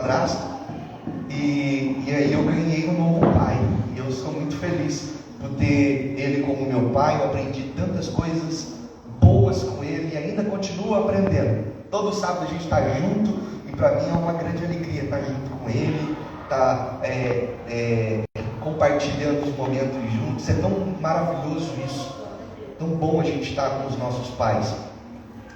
padrasto, e aí eu ganhei um novo pai, e eu sou muito feliz por ter ele como meu pai. Eu aprendi tantas coisas boas com ele e ainda continuo aprendendo. Todo sábado a gente está junto, e para mim é uma grande alegria estar junto com ele, estar compartilhando os momentos juntos. É tão maravilhoso isso, tão bom a gente estar com os nossos pais.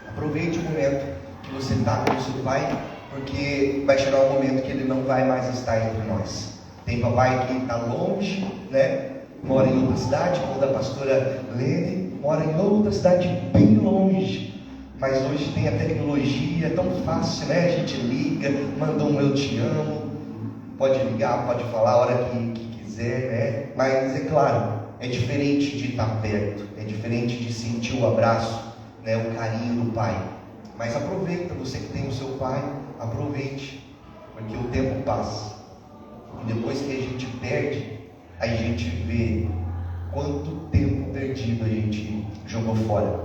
Aproveite o momento que você está com o seu pai, porque vai chegar um momento que ele não vai mais estar entre nós. Tem papai que está longe, né? Mora em outra cidade, como da pastora Lene, mora em outra cidade bem longe. Mas hoje tem a tecnologia, é tão fácil, né? A gente liga, manda um eu te amo, pode ligar, pode falar a hora que quiser, né? Mas é claro, é diferente de estar perto, é diferente de sentir o abraço, né? O carinho do pai. Mas aproveita, você que tem o seu pai, aproveite, porque o tempo passa, e depois que a gente perde, a gente vê quanto tempo perdido a gente jogou fora.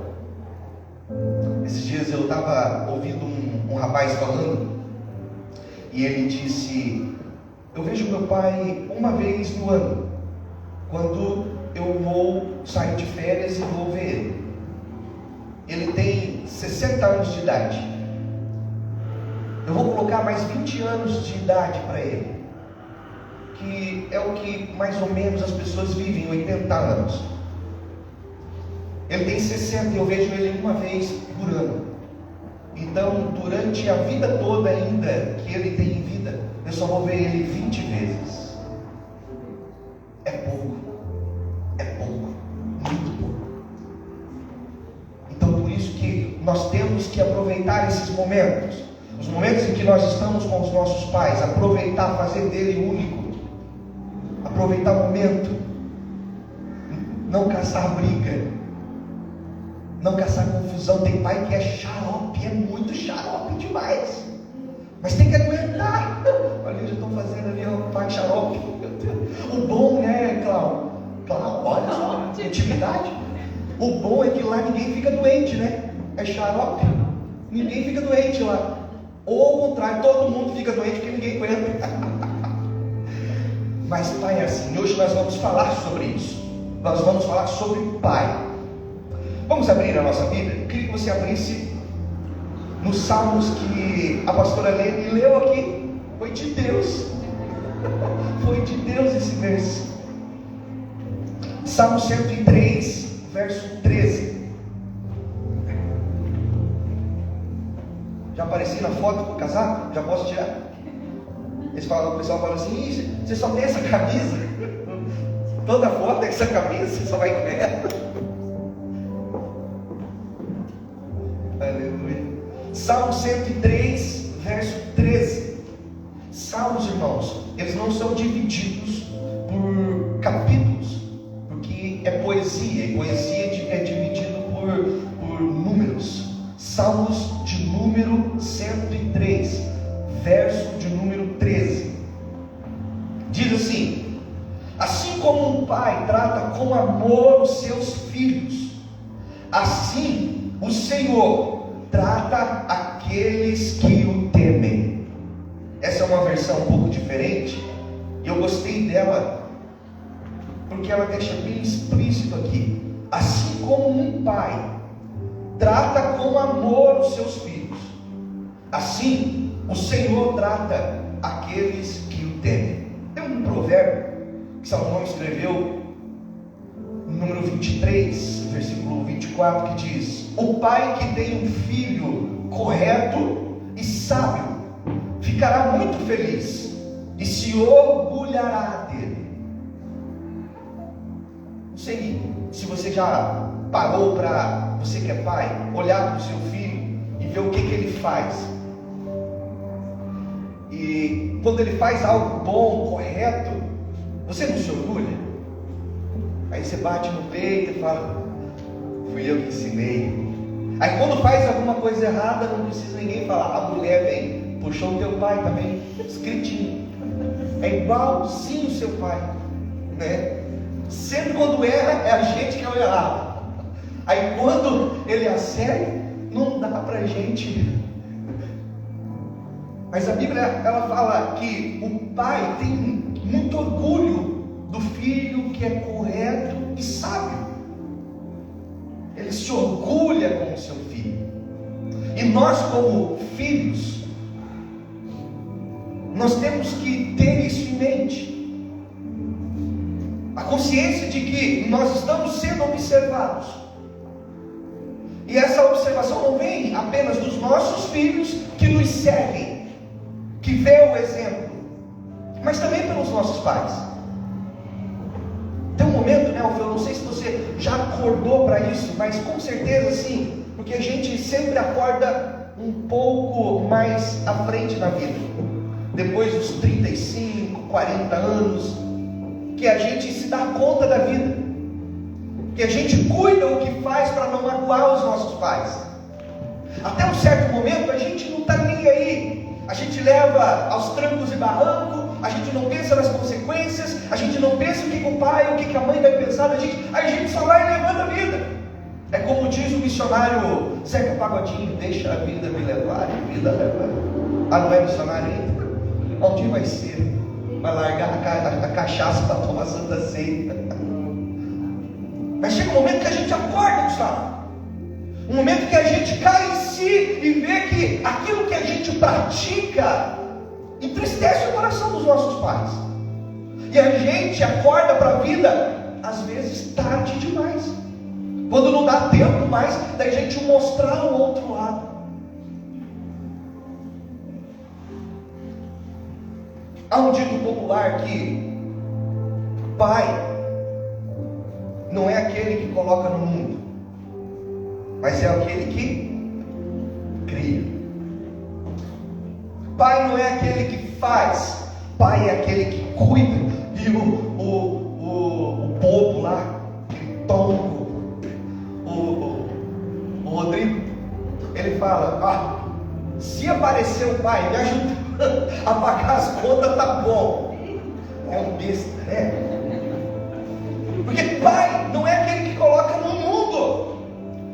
Esses dias eu estava ouvindo um rapaz falando, e ele disse: eu vejo meu pai uma vez no ano, quando eu vou sair de férias e vou ver ele. Ele tem 60 anos de idade. Eu vou colocar mais 20 anos de idade para ele, que é o que mais ou menos as pessoas vivem, 80 anos. Ele tem 60 e eu vejo ele uma vez por ano. Então, durante a vida toda ainda que ele tem em vida, eu só vou ver ele 20 vezes. É pouco, muito pouco. Então, por isso que nós temos que aproveitar esses momentos, os momentos em que nós estamos com os nossos pais, aproveitar, fazer dele único, aproveitar o momento, não caçar briga, não caçar confusão. Tem pai que é xarope, é muito xarope demais, mas tem que aguentar. Olha, eles estão fazendo ali o pai xarope. O bom, né, Cláudio, olha só, intimidade. O bom é que lá ninguém fica doente, né? É xarope, ninguém fica doente lá. Ou ao contrário, todo mundo fica doente porque ninguém aguenta. Mas pai é assim. Hoje nós vamos falar sobre isso. Nós vamos falar sobre o pai. Vamos abrir a nossa Bíblia? Eu queria que você abrisse nos Salmos que a pastora Lene leu aqui. Foi de Deus. Foi de Deus esse verso. Salmo 103, verso 13. Já apareci na foto com o casaco? Já posso tirar? O pessoal fala assim: você só tem essa camisa? Toda foto é essa camisa, você só vai com ela. Aleluia. Salmo 103, verso 13. Salmos, irmãos, eles não são divididos por capítulos, porque é poesia, e poesia é dividido por números. Salmos de número 103, verso de número 13. Diz assim: assim como um pai trata com amor os seus filhos, assim o Senhor trata aqueles que o temem. Essa é uma versão um pouco diferente, e eu gostei dela, porque ela deixa bem explícito aqui. Assim como um pai trata com amor os seus filhos, assim o Senhor trata aqueles que o temem. Tem um provérbio que Salomão escreveu, número 23, versículo 24, que diz: o pai que tem um filho correto e sábio ficará muito feliz e se orgulhará dele. Não sei se você já parou para, você que é pai, olhar para o seu filho e ver o que ele faz. E quando ele faz algo bom, correto, você não se orgulha? Aí você bate no peito e fala: fui eu que ensinei. Aí quando faz alguma coisa errada, não precisa ninguém falar. A mulher vem, puxou o teu pai também, escritinho. É igualzinho o seu pai, né? Sempre quando erra, é a gente que é o errado. Aí quando ele acerta, não dá pra gente Mas a Bíblia, ela fala que o pai tem muito orgulho do filho que é correto e sábio. Ele se orgulha com o seu filho. E nós, como filhos, nós temos que ter isso em mente. A consciência de que nós estamos sendo observados. E essa observação não vem apenas dos nossos filhos que nos seguem, que vê o exemplo, mas também pelos nossos pais. Tem um momento, né, eu não sei se você já acordou para isso, mas com certeza sim, porque a gente sempre acorda um pouco mais à frente na vida, depois dos 35, 40 anos, que a gente se dá conta da vida, que a gente cuida o que faz para não magoar os nossos pais. Até um certo momento a gente não está nem aí, a gente leva aos trancos e barrancos, a gente não pensa nas consequências, a gente não pensa o que o pai, o que a mãe vai pensar da gente, a gente só vai levando a vida. É como diz o missionário Zeca Pagodinho: deixa a vida me levar, a vida leva. Ah, não é missionário ainda? Um dia vai ser, vai largar a cachaça para tomar santa ceia. Mas chega um momento que a gente acorda, Gustavo. Um momento que a gente cai em si e vê que aquilo que a gente pratica entristece o coração dos nossos pais. E a gente acorda para a vida, às vezes tarde demais, quando não dá tempo mais da gente mostrar o outro lado. Há um dito popular que pai não é aquele que coloca no mundo, mas é aquele que cria. Pai não é aquele que faz, pai é aquele que cuida. E o povo lá, o Tongo, o Rodrigo, ele fala: se aparecer o pai me ajuda a pagar as contas, tá bom. É um besta, né? Porque pai não é aquele que coloca no mundo,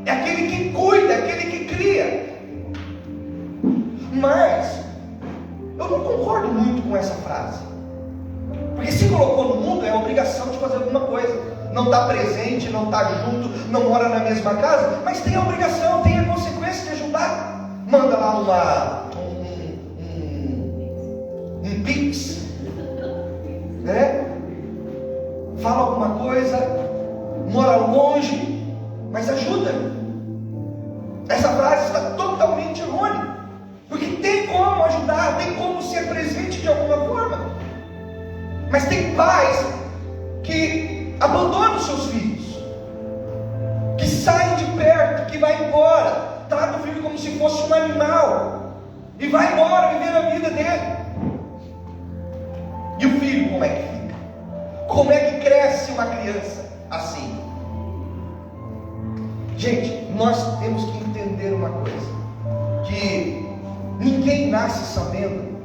é aquele que cuida, é aquele que cria. Mas eu não concordo muito com essa frase, porque se colocou no mundo é obrigação de fazer alguma coisa. Não está presente, não está junto, não mora na mesma casa, mas tem a obrigação, tem a consequência de ajudar. Manda lá um pix, né? Fala alguma coisa, mora longe, mas ajuda. Essa frase está totalmente errônea, porque tem como ajudar, tem como ser presente de alguma forma. Mas tem pais que abandonam os seus filhos, que saem de perto, que vai embora, trata o filho como se fosse um animal e vai embora viver a vida dele. E o filho, como é que fica? Como é que cresce uma criança assim? Gente, nós temos que entender uma coisa, que ninguém nasce sabendo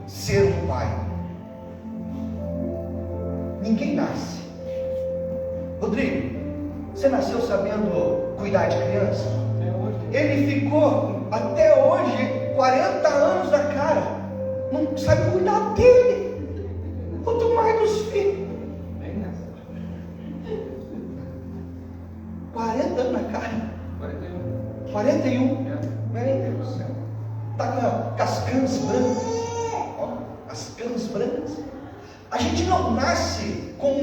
ser um pai. Ninguém nasce. Rodrigo, você nasceu sabendo cuidar de criança? Ele ficou até hoje 40 anos na cara, não sabe cuidar dele, quanto mais dos filhos. 40 anos na cara. 41. Meu Deus do céu. Está com as canas brancas. As canas brancas. A gente não nasce com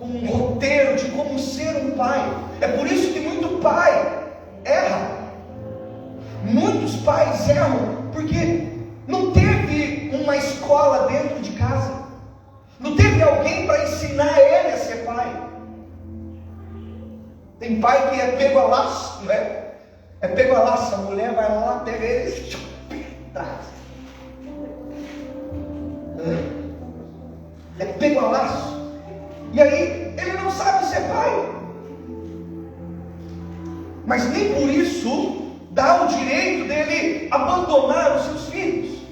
um roteiro de como ser um pai. É por isso que muito pai erra. Muitos pais erram porque não teve uma escola dentro de casa, não teve alguém para ensinar ele a ser pai. Tem pai que é pego a laço, né? É pego a laço, a mulher vai lá, pega ele e traz. É pego a laço. E aí ele não sabe ser pai. Mas nem por isso dá o direito dele abandonar os seus filhos.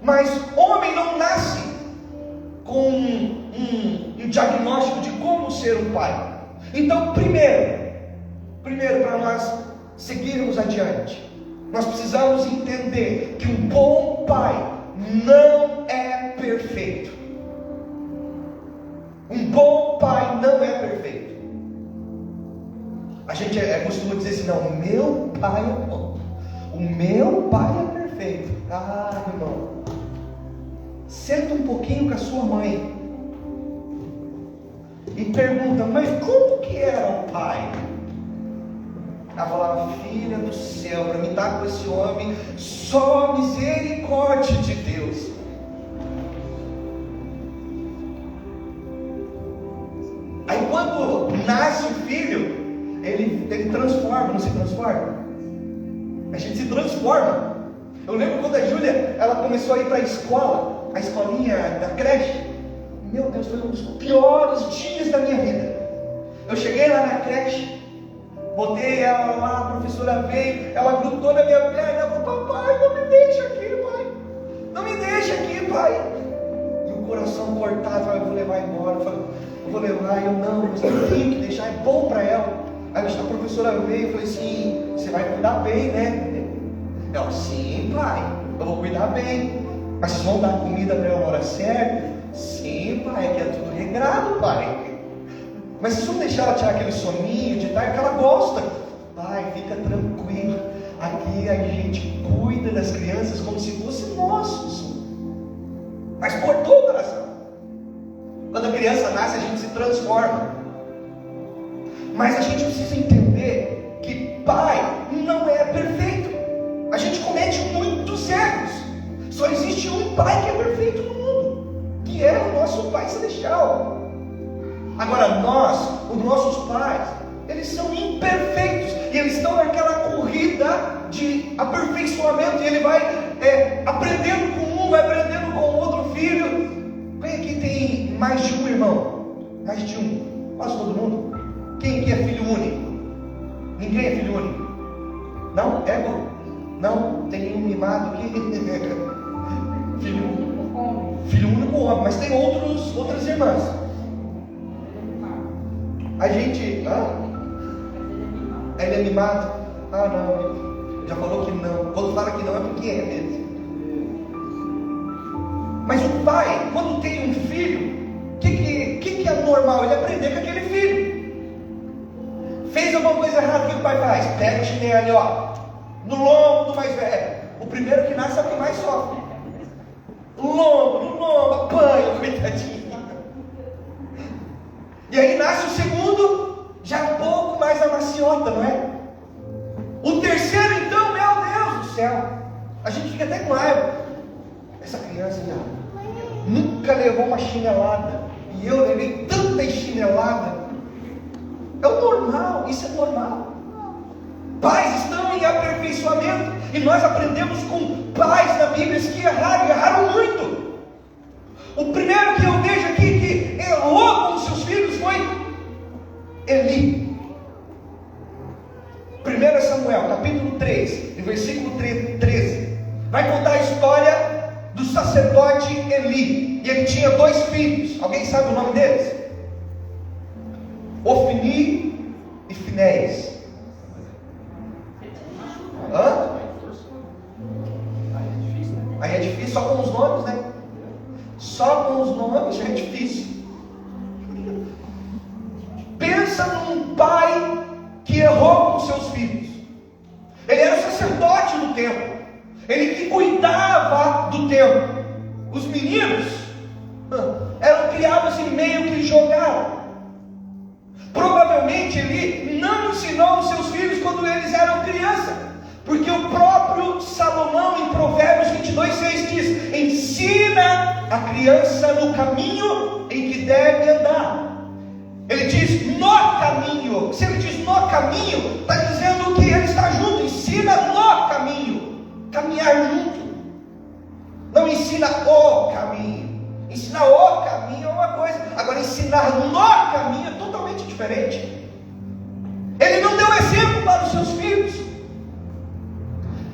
Mas homem não nasce com um diagnóstico de como ser um pai. Então, primeiro para nós seguirmos adiante, nós precisamos entender que um bom pai não é perfeito. Um bom pai não é perfeito. A gente costuma dizer assim: não, meu pai é bom, o meu pai é perfeito. Ah, irmão, senta um pouquinho com a sua mãe e pergunta: mas como que era o pai? Ela falava: filha do céu, para me estar com esse homem, só misericórdia de Deus. Aí quando nasce o filho, ele transforma, não se transforma? A gente se transforma. Eu lembro quando a Júlia, ela começou a ir para a escola, a escolinha da creche. Meu Deus, foi um dos piores dias da minha vida. Eu cheguei lá na creche, botei ela lá, a professora veio, ela grudou na minha perna, ela falou: papai, não me deixa aqui, pai, não me deixa aqui, pai. E o coração cortado: eu vou levar embora. Eu vou levar. Eu: não, mas eu tenho que deixar, é bom para ela. Aí a professora veio e falou assim: você vai cuidar bem, né? Eu: sim, pai, eu vou cuidar bem. Mas vocês vão dar comida para ela na hora certa? Sim, pai, que é tudo regrado, pai. Mas vocês vão deixar ela tirar aquele soninho de tarde que ela gosta? Pai, fica tranquilo, aqui a gente cuida das crianças como se fossem nossos. Mas cortou o coração. Quando a criança nasce, a gente se transforma. Mas a gente precisa entender que pai não é perfeito. A gente comete muitos erros. Só existe um pai que é perfeito no mundo, que é o nosso Pai Celestial. Agora os nossos pais, eles são imperfeitos, e eles estão naquela corrida de aperfeiçoamento, e ele vai aprendendo com um, vai aprendendo com o outro filho. Quem aqui tem mais de um irmão? Mais de um? Quase todo mundo. Quem aqui é filho único? Ninguém é filho único? Não? Ego? Não? Tem nenhum mimado aqui? Filho único homem, mas tem outras irmãs. A gente... Ele é mimado? Ah, não, já falou que não. Quando fala que não é porque é mesmo. Mas o pai, quando tem um filho, o que é normal? Ele aprender com aquele filho. Fez alguma coisa errada, o que o pai faz? Pega o chinelo, ó, no lombo do mais velho. O primeiro que nasce é o que mais sofre. No lombo, apanha, coitadinho. E aí nasce o segundo, já um pouco mais a maciota, não é? O terceiro, então, meu Deus do céu, a gente fica até com raiva. Essa criança já nunca levou uma chinelada, e eu levei tanta chinelada. É o normal, isso é normal. Pais estão em aperfeiçoamento, e nós aprendemos com pais na Bíblia que erraram muito. O primeiro que eu vejo aqui que errou com os seus filhos foi Eli. 1 Samuel, capítulo 3, versículo 13. Vai contar a história do sacerdote Eli. E ele tinha 2 filhos. Alguém sabe o nome deles? Ofni e Finéias. Aí é difícil, só com os nomes, né? Só com os nomes já é difícil. Pensa num pai que errou com seus filhos. Ele era sacerdote do templo, ele que cuidava do templo. Os meninos eram criados em meio que jogaram. Provavelmente ele não ensinou os seus filhos quando eles eram crianças, porque o próprio Salomão, em Provérbios 22:6 diz: ensina a criança no caminho em que deve andar. Ele diz no caminho. Se ele diz no caminho, está dizendo que ele está junto. Ensina no caminho, caminhar junto. Não ensina o caminho. Ensinar o caminho é uma coisa, agora ensinar no caminho é totalmente diferente. Ele não deu exemplo para os seus filhos.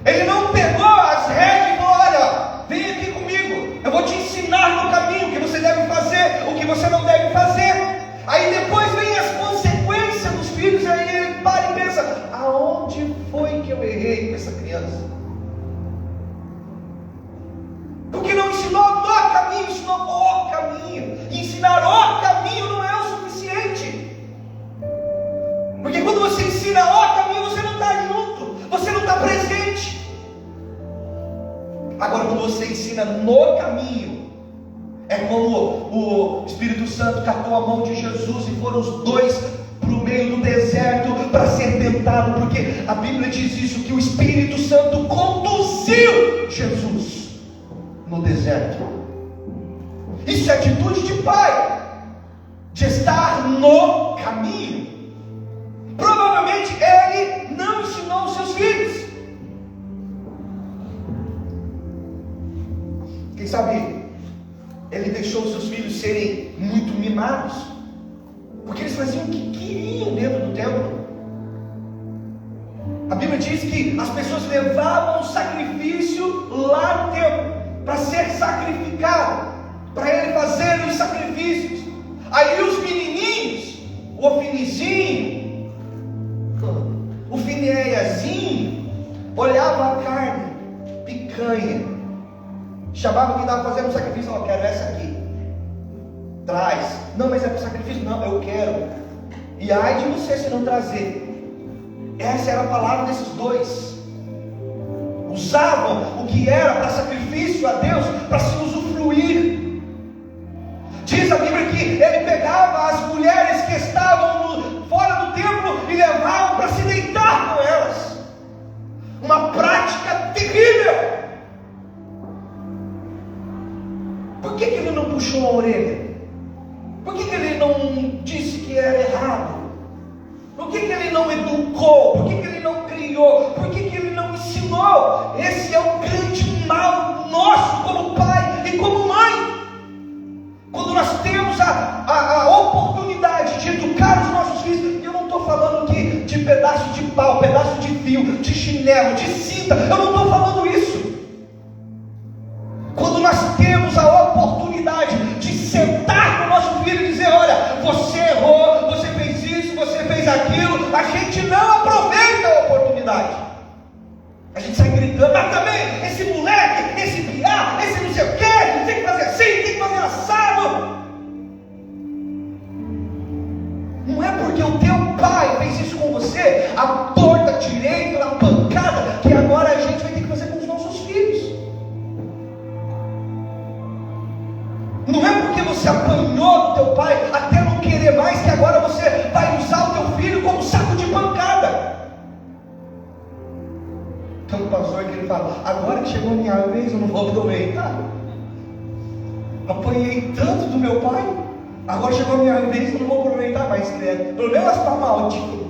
Ele não pegou as rédeas e falou: olha, vem aqui comigo, eu vou te ensinar no caminho o que você deve fazer, o que você não deve fazer. Aí depois vem as consequências dos filhos, e aí ele para e pensa: aonde foi que eu errei com essa criança? no caminho. É como o Espírito Santo catou a mão de Jesus e foram os dois para o meio do deserto para ser tentado, porque a Bíblia diz isso, que o Espírito Santo conduziu Jesus no deserto. Isso é atitude de pai, de estar no caminho. Provavelmente ele não ensinou os seus filhos. Quem sabe ele deixou os seus filhos serem muito mimados, porque eles faziam o que queriam dentro do templo. A Bíblia diz que as pessoas levavam o sacrifício lá no templo para ser sacrificado, para ele fazer os sacrifícios. Aí os menininhos, o Ofinizinho, o Finéiazinho, olhava a carne, picanha, chamava quem estava fazendo o sacrifício: eu quero essa aqui, traz. Não, mas é para o sacrifício? Não, eu quero. E ai de você se não trazer. Essa era a palavra desses dois. Usavam o que era para sacrifício a Deus, para se usufruir. Diz a Bíblia que ele pegava as mulheres que estavam fora do templo e levava para se deitar com elas. Uma prática terrível. Por que ele não puxou a orelha? Por que ele não disse que era errado? Por que ele não educou? Por que ele não criou? Por que ele não ensinou? Esse é o grande mal nosso como pai e como mãe. Quando nós temos a oportunidade de educar os nossos filhos, eu não estou falando aqui de pedaço de pau, pedaço de fio, de chinelo, de cinta, eu não estou falando isso. Quando nós temos a oportunidade de sentar com o nosso filho e dizer: olha, você errou, você fez isso, você fez aquilo, a gente não aproveita a oportunidade. A gente sai gritando: mas também, esse moleque, esse piá, esse não sei o que, tem que fazer assim, tem que fazer assado. Não é porque o teu pai fez isso com você, a torta direita, a pancada, que agora a gente vai ter que fazer com os nossos filhos. Não é porque você apanhou do teu pai até não querer mais, que agora você vai usar o teu filho como saco de pancada. Tem um pastor que ele fala: agora que chegou a minha vez, eu não vou aproveitar. Apanhei tanto do meu pai, agora chegou a minha vez, eu não vou aproveitar mais, credo. Pelo menos está maldito.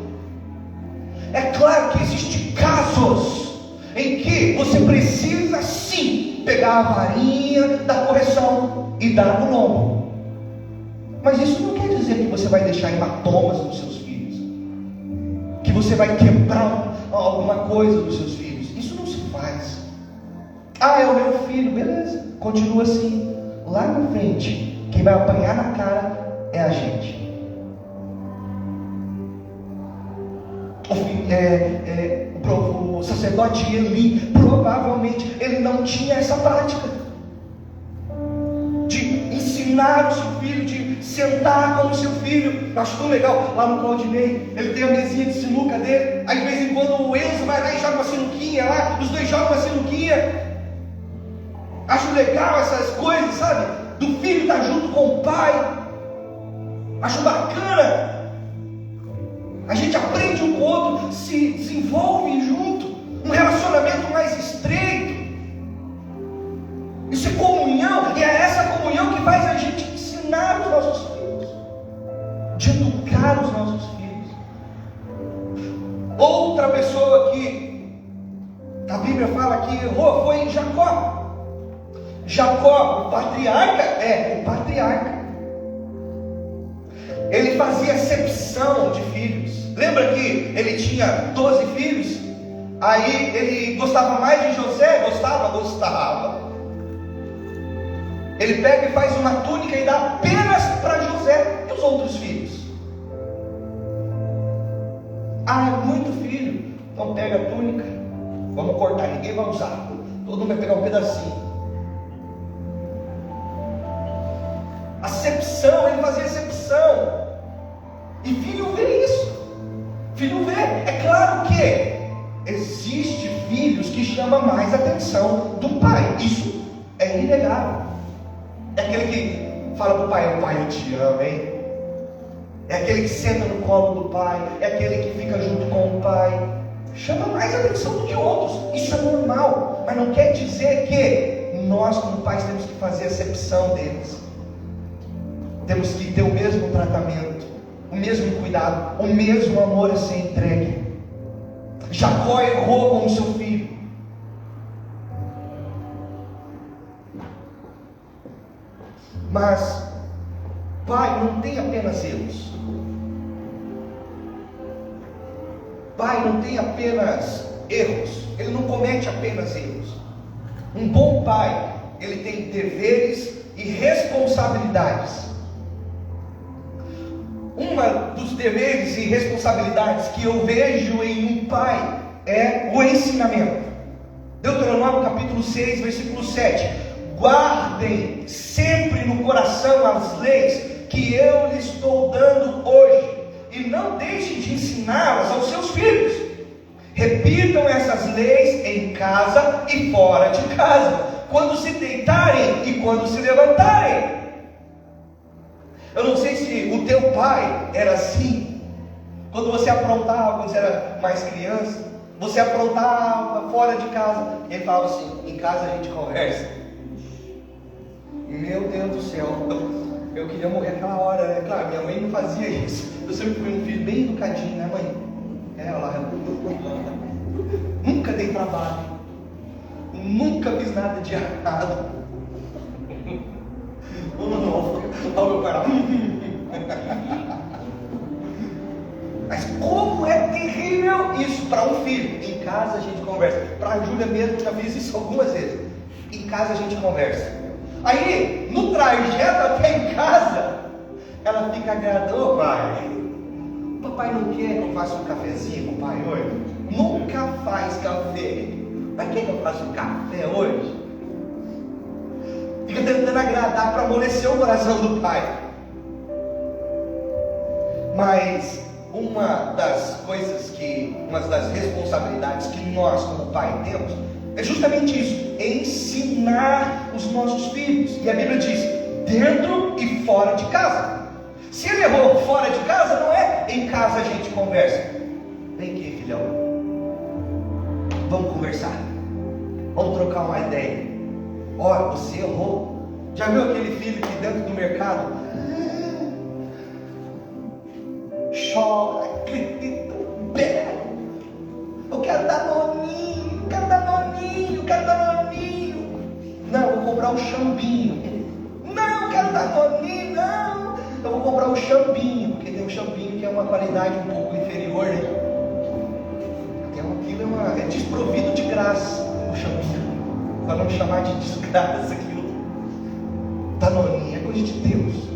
É claro que existem casos em que você precisa sim pegar a varinha da correção e dar no lombo. Mas isso não quer dizer que você vai deixar hematomas nos seus filhos, que você vai quebrar alguma coisa dos seus filhos. Isso não se faz. Ah, é o meu filho, beleza, continua assim. Lá na frente, quem vai apanhar na cara é a gente. O sacerdote Eli, provavelmente, ele não tinha essa prática de ensinar o seu filho, de sentar com o seu filho. Eu acho tão legal, lá no Claudinei, ele tem a mesinha de sinuca dele. Aí de vez em quando o Enzo vai lá e joga uma sinuquinha lá, os dois jogam uma sinuquinha. Acho legal essas coisas, sabe? Do filho estar junto com o pai. Acho bacana. A gente aprende um com o outro, se desenvolve junto, um relacionamento mais estreito. Isso é comunhão, e é essa comunhão que faz a gente ensinar os nossos filhos, de educar os nossos filhos. Outra pessoa que a Bíblia fala que errou foi Jacó. Jacó, o patriarca. Ele fazia acepção de filhos. Lembra que ele tinha 12 filhos? Aí ele gostava mais de José? Gostava. Ele pega e faz uma túnica e dá apenas para José. E os outros filhos? Ah, é muito filho. Então pega a túnica, vamos cortar, ninguém vai usar, todo mundo vai pegar um pedacinho. Acepção, ele fazia acepção. E filho vê isso. Filho vê. É claro que existe filhos que chamam mais atenção do pai. Isso é inegável. É aquele que fala para o pai: pai, eu te amo, hein? É aquele que senta no colo do pai, é aquele que fica junto com o pai. Chama mais atenção do que outros. Isso é normal, mas não quer dizer que nós, como pais, temos que fazer acepção deles. Temos que ter o mesmo tratamento, o mesmo cuidado, o mesmo amor a ser entregue. Jacó errou com o seu filho. Mas pai não tem apenas erros. Pai não tem apenas erros. Ele não comete apenas erros. Um bom pai, ele tem deveres e responsabilidades. Uma dos deveres e responsabilidades que eu vejo em um pai é o ensinamento. Deuteronômio capítulo 6, versículo 7. Guardem sempre no coração as leis que eu lhes estou dando hoje, e não deixem de ensiná-las aos seus filhos. Repitam essas leis em casa e fora de casa, quando se deitarem e quando se levantarem. Eu não sei se o teu pai era assim. Quando você aprontava, quando você era mais criança, você aprontava fora de casa, e ele falava assim: em casa a gente conversa. Meu Deus do céu, eu queria morrer aquela hora, né? Claro, minha mãe não fazia isso. Eu sempre fui um filho bem educadinho, né, mãe? Ela nunca dei trabalho, nunca fiz nada de errado. Olha o meu pai. Mas como é terrível isso para um filho. Em casa a gente conversa. Para a Júlia mesmo, já fiz isso algumas vezes. Em casa a gente conversa. Aí, no trajeto até em casa, ela fica agradou, pai. Papai não quer que eu faça um cafezinho com o pai hoje? Nunca faz café. Mas quer que eu faça um café hoje? Fica tentando agradar para amolecer o coração do pai. Mas uma das responsabilidades que nós como pai temos é justamente isso: ensinar os nossos filhos. E a Bíblia diz: dentro e fora de casa. Se ele errou fora de casa, não é em casa a gente conversa. Vem aqui, filhão, vamos conversar, vamos trocar uma ideia. Olha, você errou. Já viu aquele filho que dentro do mercado chora, grita, berra? Eu quero dar noninho, quero dar noninho, quero dar noninho. Não, eu vou comprar um chambinho. Não, eu quero dar noninho, não. Eu vou comprar um chambinho, porque tem um chambinho que é uma qualidade um pouco inferior, né? Aquilo é desprovido de graça, o chambinho. Para não chamar de desgraça aquilo. Danoninho é coisa de Deus.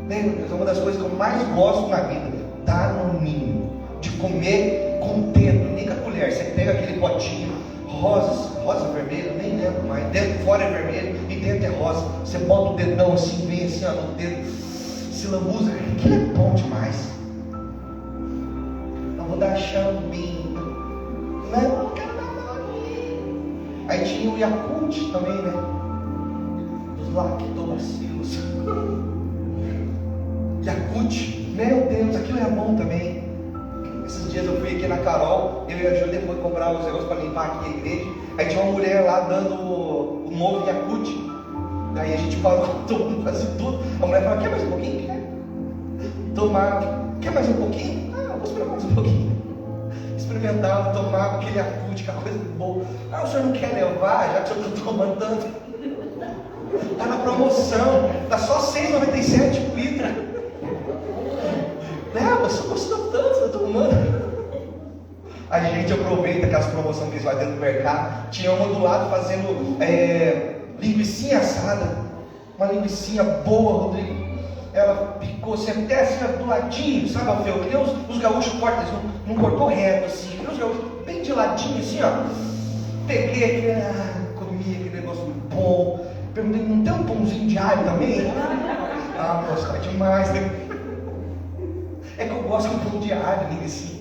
Meu Deus, é uma das coisas que eu mais gosto na vida. Danoninho. De comer com o dedo, nem com a colher. Você pega aquele potinho, rosa vermelha, nem lembro mais. Dentro, fora é vermelho e dentro é rosa. Você bota o dedão assim, bem assim, ó, no dedo, se lambuza. Aquilo é bom demais. Eu vou dar chambinho. Não, eu quero dar danoninho. Aí tinha o Yakult também, né? Dos lactobacilos. Yakult, meu Deus, aquilo é bom também. Esses dias eu fui aqui na Carol, eu e a Júlia depois comprar os negócios para limpar aqui a igreja. Aí tinha uma mulher lá dando o novo Yakult. Aí a gente parou, todo mundo quase tudo. A mulher falou: quer mais um pouquinho? Quer? Tomar, quer mais um pouquinho? Ah, vou esperar mais um pouquinho. Experimentava, tomava aquele Yakult, que é coisa boa. Ah, o senhor não quer levar, já que o senhor está tomando tanto? Está na promoção, está só R$6,97 por litro. Leva, só custou tanto, você está tomando. A gente aproveita aquelas promoções que eles fazem dentro do mercado. Tinha uma do lado fazendo linguicinha assada. Uma linguicinha boa, Rodrigo. Ela picou assim, até assim do ladinho, sabe, Alfeu? Que nem os gaúchos cortam, não cortou reto assim, que nem os gaúchos, bem de ladinho assim, ó. Peguei aquele, comi aquele negócio bom. Perguntei: não tem um pãozinho de alho também? Ah, nossa, é demais, né? É que eu gosto de um pão de alho, linguiça.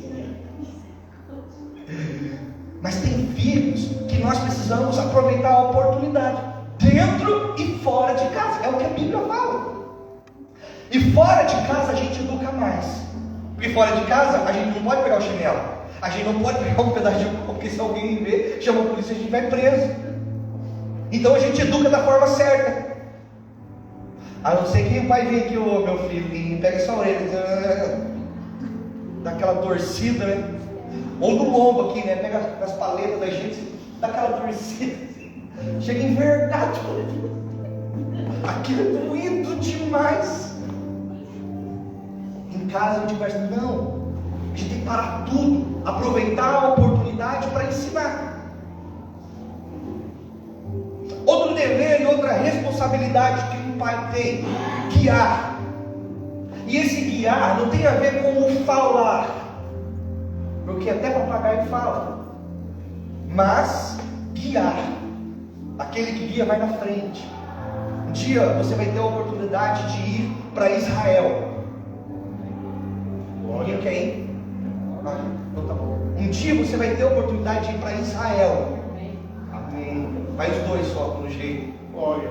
Mas tem filhos que nós precisamos aproveitar a oportunidade. dentro e fora de casa. É o que a Bíblia fala. E fora de casa a gente educa mais. Porque fora de casa a gente não pode pegar o chinelo, a gente não pode pegar um pedaço de pão, porque se alguém ver, chama a polícia e a gente vai preso. Então a gente educa da forma certa. A não ser que o pai vem aqui, ô meu filho, e pega essa orelha, dá aquela torcida, né? Ou do lombo aqui, né? Pega as paletas da gente, dá aquela torcida, chega envergado. Aquilo é doído demais. Em casa a gente vai dizer, não, a gente tem que parar tudo, aproveitar a oportunidade para ensinar. Outro dever e outra responsabilidade que um pai tem: guiar. E esse guiar não tem a ver com o falar, porque até papagaio fala, mas guiar. Aquele que guia vai na frente. Um dia você vai ter a oportunidade de ir para Israel. Alguém quer ir? Então tá bom. Um dia você vai ter a oportunidade de ir para Israel. Amém. Vai os dois só, pelo jeito.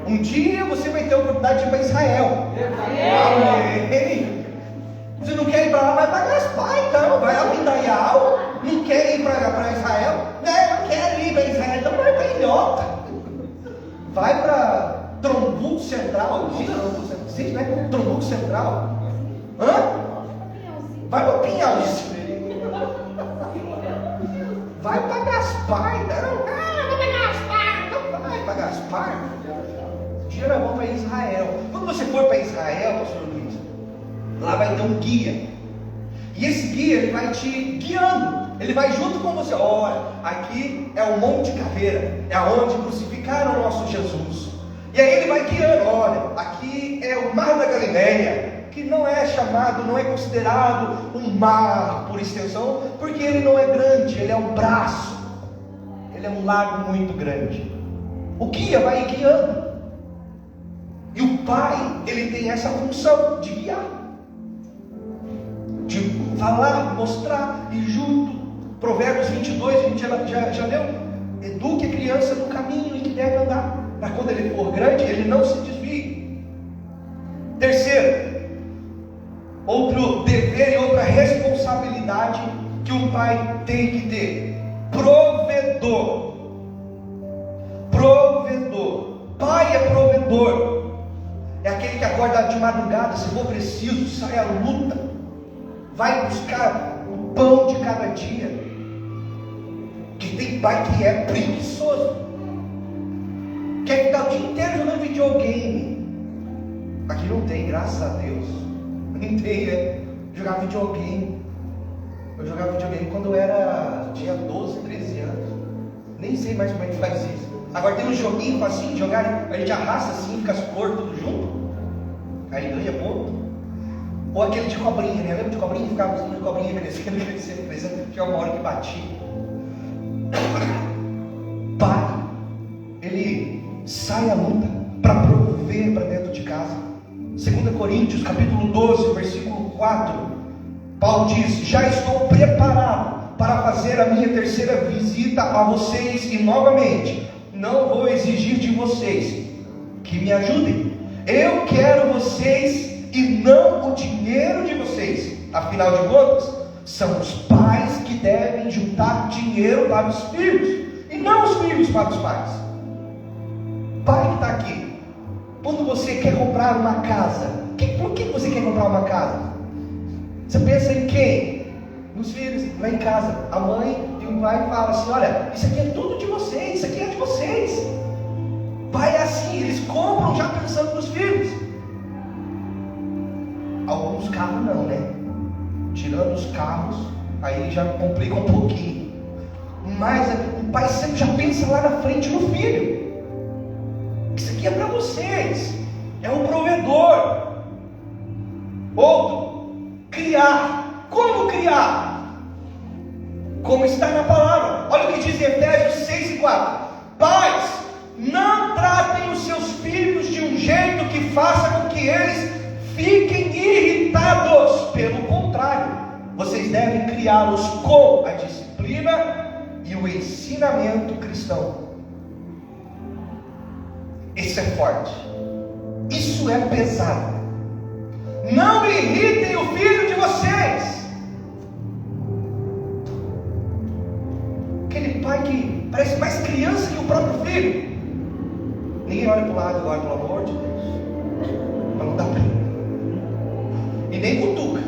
Um dia você vai ter a oportunidade de ir para Israel. Amém. Você não quer ir para lá, vai para Gaspar então. Vai lá para Indaial. Não quer ir para Israel? Não quero ir para Israel, então vai para Ilhota. Vai para Trombuco Central. Sim, né? Trombuco Central. Hã? Vai para Pinhalzinho. Vai para Gaspar, não. Vai para Gaspar. Não vai para Gaspar. Um dia nós vamos para Israel. Quando você for para Israel, pastor Luiz, lá vai ter um guia. E esse guia, ele vai te guiando. Ele vai junto com você. Olha, aqui é o Monte Caveira, é onde crucificaram o nosso Jesus. E aí ele vai guiando. Olha, aqui é o Mar da Galileia, que não é chamado, não é considerado um mar por extensão, porque ele não é grande, ele é um braço, ele é um lago muito grande. O guia vai guiando. E o pai, ele tem essa função de guiar, de falar, mostrar, e junto. Provérbios 22, a gente já leu: eduque a criança no caminho em que deve andar, para quando ele for grande, ele não se desvie. Terceiro, outro dever e outra responsabilidade que um pai tem que ter: provedor. Provedor. Pai é provedor. É aquele que acorda de madrugada, se for preciso, sai à luta, vai buscar o pão de cada dia. Que tem pai que é preguiçoso, quer ficar o dia inteiro jogando videogame. Aqui não tem, graças a Deus. Não tem, né? Jogar videogame. Eu jogava videogame quando eu tinha 12, 13 anos. Nem sei mais como é que faz isso. Agora tem um joguinho facinho de jogar, a gente arrasta assim, fica as cores tudo junto, aí ganha ponto. Ou aquele de cobrinha, né? Lembra de cobrinha? Ficava usando de cobrinha, crescendo, crescendo, crescendo. Tinha uma hora que batia. Pai, ele sai à luta para prover para dentro de casa. 2 Coríntios capítulo 12, versículo 4, Paulo diz: já estou preparado para fazer a minha terceira visita a vocês, e novamente não vou exigir de vocês que me ajudem. Eu quero vocês e não o dinheiro de vocês. Afinal de contas, são os pais que devem juntar dinheiro para os filhos, e não os filhos para os pais. Pai que está aqui, quando você quer comprar uma casa, por que você quer comprar uma casa? Você pensa em quem? Nos filhos. Lá em casa, a mãe e o pai falam assim: olha, isso aqui é tudo de vocês, isso aqui é de vocês. Pai é assim, eles compram já pensando nos filhos. Alguns carros não, né? Tirando os carros, aí já complica um pouquinho. Mas o pai sempre já pensa lá na frente no filho. Isso aqui é para vocês. É um provedor. Outro, criar. Como criar? Como está na palavra. Olha o que diz em Efésios 6 e 4. Pais, não tratem os seus filhos de um jeito que faça com que eles fiquem irritados. Pelo contrário, vocês devem criá-los com a disciplina e o ensinamento cristão. Isso é forte. Isso é pesado. Não irritem o filho de vocês. Aquele pai que parece mais criança que o próprio filho. Ninguém olha para o lado agora, pelo amor de Deus, para não dar briga. E nem cutuca.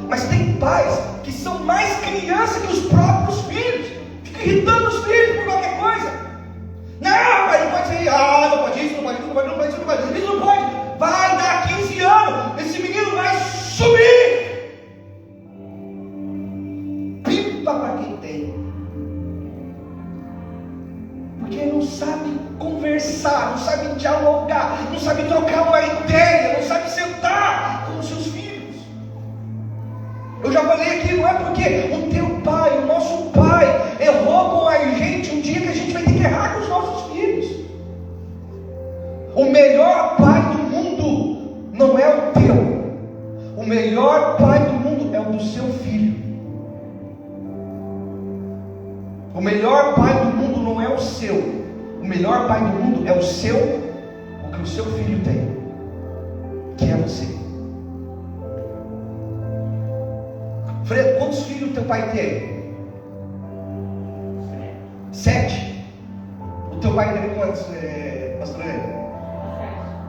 Mas tem pais que são mais criança que os próprios filhos. Fica irritando os filhos por qualquer coisa. Não, pai, não pode ser. Não pode isso, não pode isso, não pode isso, não pode isso, não pode isso, não pode. Vai dar 15 anos, esse menino vai sumir. Pipa para quem tem. Porque não sabe conversar, não sabe dialogar, não sabe trocar uma ideia, não sabe sentar com os seus filhos. Eu já falei aqui, não é porque o teu pai, o nosso pai, errou com a gente um dia que a gente vai ter que errar com os nossos filhos. O melhor pai do mundo não é o teu. O melhor pai do mundo é o do seu filho. O melhor pai do mundo não é o seu. O melhor pai do mundo é o que o seu filho tem, que é você. Fredo, quantos filhos teu pai teve? 7. O teu pai teve quantos, pastor?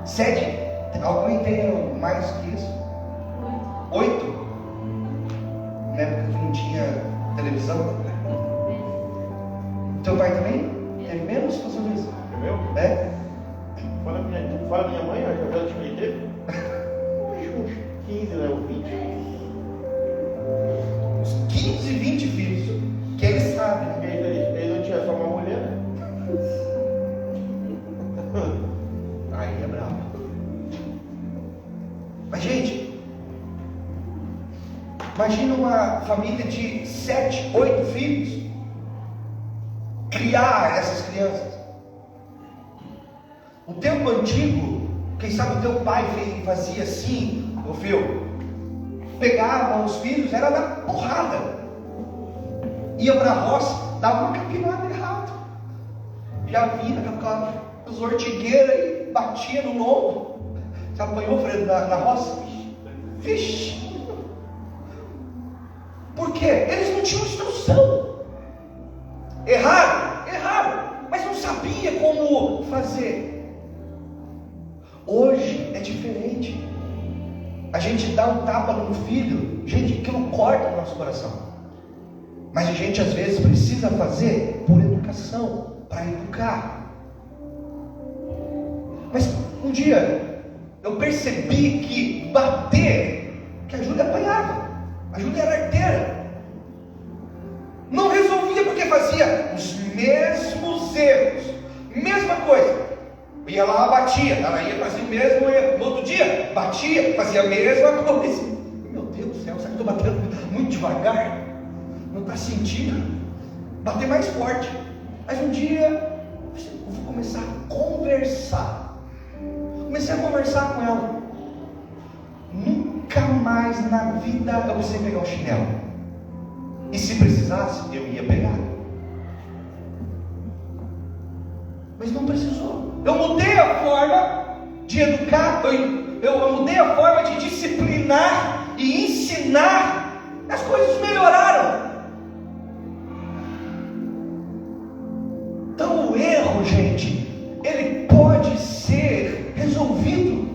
7? Alguém tem mais que isso? 8? Na época que não tinha televisão? Teu pai também? Teve menos, pastor Luiz? Meu? É? Fala minha mãe, eu já te teve? Uns 15, né? Ou 20. Uns 15, 20 filhos. Que ele sabe, né? Ele não tinha só uma mulher. Aí é bravo. Mas, gente, imagina uma família de 7, 8 filhos. Criar essas crianças. O tempo antigo, quem sabe o teu pai fazia assim, meu filho, pegava os filhos, era na porrada. Ia para a roça, dava uma capinada errada. Já vinha com as ortigueiras e batia no lombo. Você apanhou, Fredo, na roça? Vixe! Por quê? Eles não tinham instrução. Erraram, mas não sabia como fazer. Hoje é diferente. A gente dá um tapa no filho, gente, aquilo corta o nosso coração. Mas a gente às vezes precisa fazer por educação, para educar. Mas um dia eu percebi que bater, que a Júlia apanhava, a Júlia era arteira. Não resolvia porque fazia os mesmos erros, mesma coisa. Ia lá, batia, ela ia fazer o mesmo erro. No outro dia, batia, fazia a mesma coisa. Meu Deus do céu, será que eu estou batendo muito devagar? Não está sentindo? Bater mais forte. Mas um dia, eu vou começar a conversar. Comecei a conversar com ela. Nunca mais na vida eu precisei pegar um chinelo. E se precisasse, eu ia pegar. Mas não precisou. Eu mudei a forma de educar, eu mudei a forma de disciplinar e ensinar. As coisas melhoraram. Então o erro, gente, ele pode ser resolvido.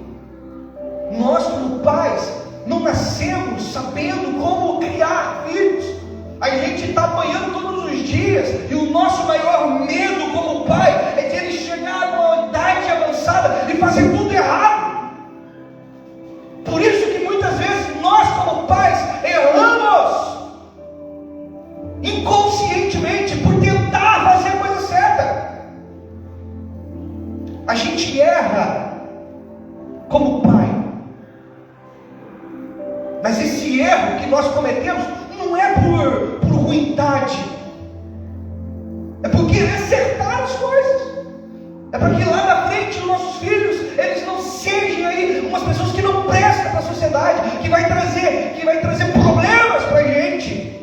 Nós como pais não nascemos sabendo como criar filhos. A gente está apanhando todos os dias, e o nosso maior medo como pai é de ele chegar numa idade avançada e fazer tudo errado. Por isso que muitas vezes nós como pais erramos inconscientemente por tentar fazer a coisa certa. A gente erra como pai, mas esse erro que nós cometemos não é por ruindade, é por querer acertar as coisas, é para que lá na frente os nossos filhos, eles não sejam aí umas pessoas que não prestam para a sociedade, que vai trazer problemas para a gente.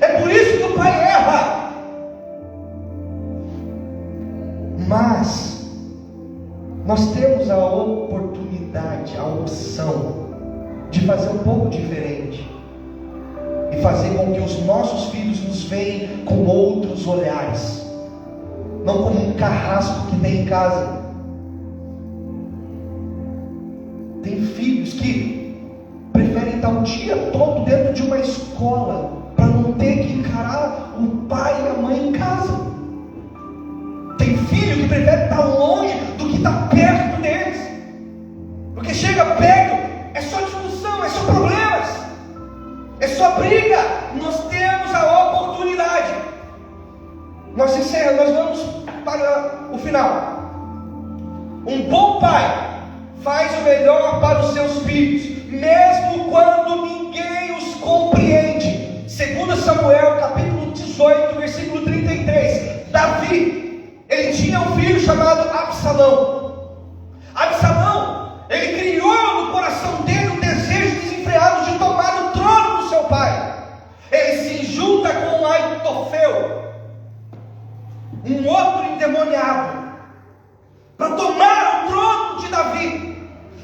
É por isso que o pai erra. Mas nós temos a oportunidade, a opção de fazer um pouco diferente e fazer com que os nossos filhos nos vejam com outros olhares, não como um carrasco que tem em casa. Tem filhos que preferem estar o dia todo dentro de uma escola para não ter que encarar o pai e a mãe em casa. Tem filho que prefere estar longe do que estar perto deles, porque chega perto, é só discussão, é só problemas, é só briga. Nós temos a oportunidade. Nós vamos para o final. Um bom pai faz o melhor para os seus filhos, mesmo quando ninguém os compreende. 2 Samuel capítulo 18, versículo 33. Davi, ele tinha um filho chamado Absalão. Absalão, ele criou no coração dele um desejo desenfreado de tomar o trono do seu pai. Ele se junta com Aitofel, um outro endemoniado, para tomar o trono de Davi.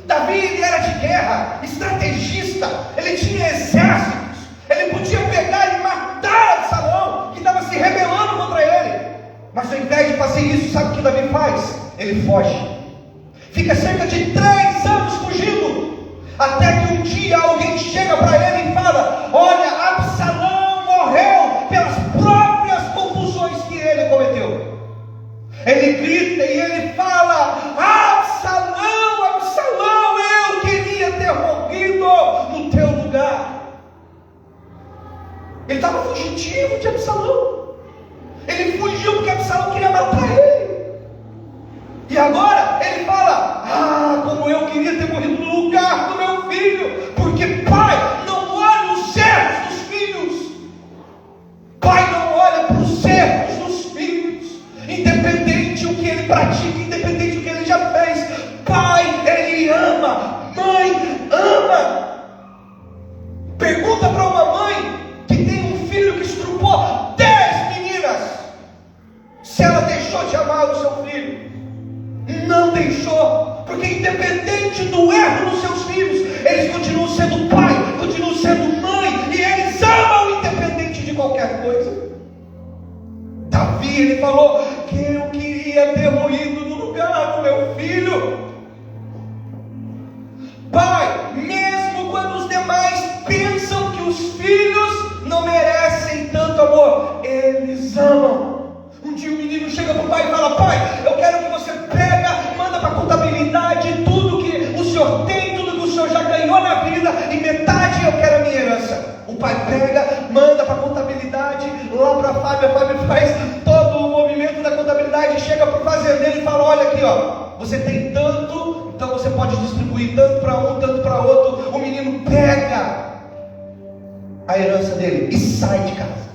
Davi, ele era de guerra, estrategista, ele tinha exércitos, ele podia pegar e matar Absalão, que estava se rebelando contra ele. Mas ao invés de fazer isso, sabe o que Davi faz? Ele foge. Fica cerca de 3 anos fugindo, até que um dia alguém chega para ele e fala: olha, Absalão morreu pelas próprias confusões que ele cometeu. Ele grita e ele fala: Absalão, Absalão, eu queria ter morrido no teu lugar. Ele estava fugitivo de Absalão. Ele fugiu porque Absalão queria matar ele. E agora ele fala: como eu queria ter morrido no lugar do meu filho. Porque pai não olha os erros dos filhos. Pai não olha para os erros dos filhos, independente do que ele pratica, independente do que ele já fez. Pai, ele ama. Mãe, ama. Pergunta para uma mãe que tem um filho que estrupou 10 meninas, se ela deixou de amar o seu filho. Não deixou, porque independente do erro dos seus filhos, eles continuam sendo pai, continuam sendo mãe, e eles amam independente de qualquer coisa. Davi, ele falou que eu queria ter morrido no lugar do meu filho. Pai, mesmo quando os demais pensam que os filhos não merecem tanto amor, eles amam. Um dia o menino chega para o pai e fala: pai, eu quero que você pega, manda para a contabilidade tudo que o senhor tem, tudo que o senhor já ganhou na vida, e metade eu quero a minha herança. O pai pega, manda para a contabilidade, lá para a Fábio faz todo o movimento da contabilidade, chega para o fazendeiro e fala: olha aqui, ó, você tem tanto, então você pode distribuir tanto para um, tanto para outro. O menino pega a herança dele e sai de casa.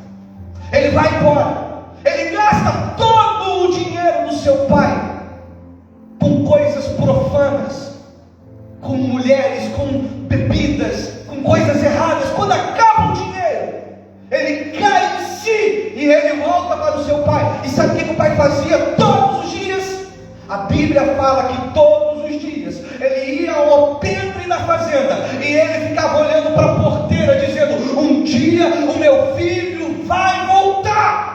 Ele vai embora. Ele gasta todo o dinheiro do seu pai com coisas profanas, com mulheres, com bebidas, com coisas erradas. Quando acaba o dinheiro, ele cai em si e ele volta para o seu pai. E sabe o que o pai fazia todos os dias? A Bíblia fala que todos os dias ele ia ao alpendre da fazenda e ele ficava olhando para a porteira dizendo: um dia o meu filho vai voltar.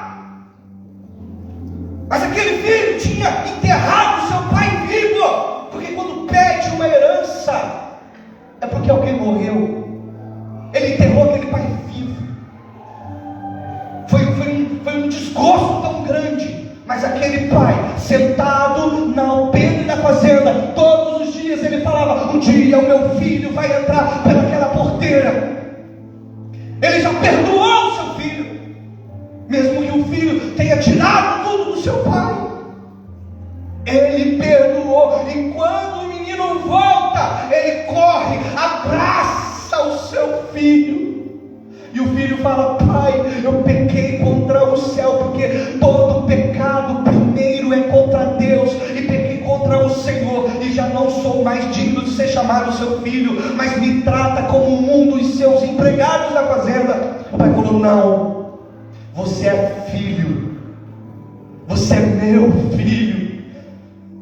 Mas aquele filho tinha enterrado seu pai vivo, porque quando pede uma herança é porque alguém morreu. Ele enterrou aquele pai vivo. Foi um desgosto tão grande. Mas aquele pai, sentado na alpendre da fazenda, todos os dias ele falava: um dia o meu filho vai entrar pelaquela porteira. Ele já perdoou o seu filho, mesmo que o filho tenha tirado tudo do seu pai. Ele perdoou. E quando o menino volta, ele corre, abraça o seu filho. E o filho fala: pai, eu pequei contra o céu, porque todo pecado primeiro é contra Deus, e pequei contra o Senhor, e já não sou mais digno de ser chamado seu filho, mas me trata como o mundo e seus empregados da fazenda. O pai falou: não, você é filho, você é meu filho.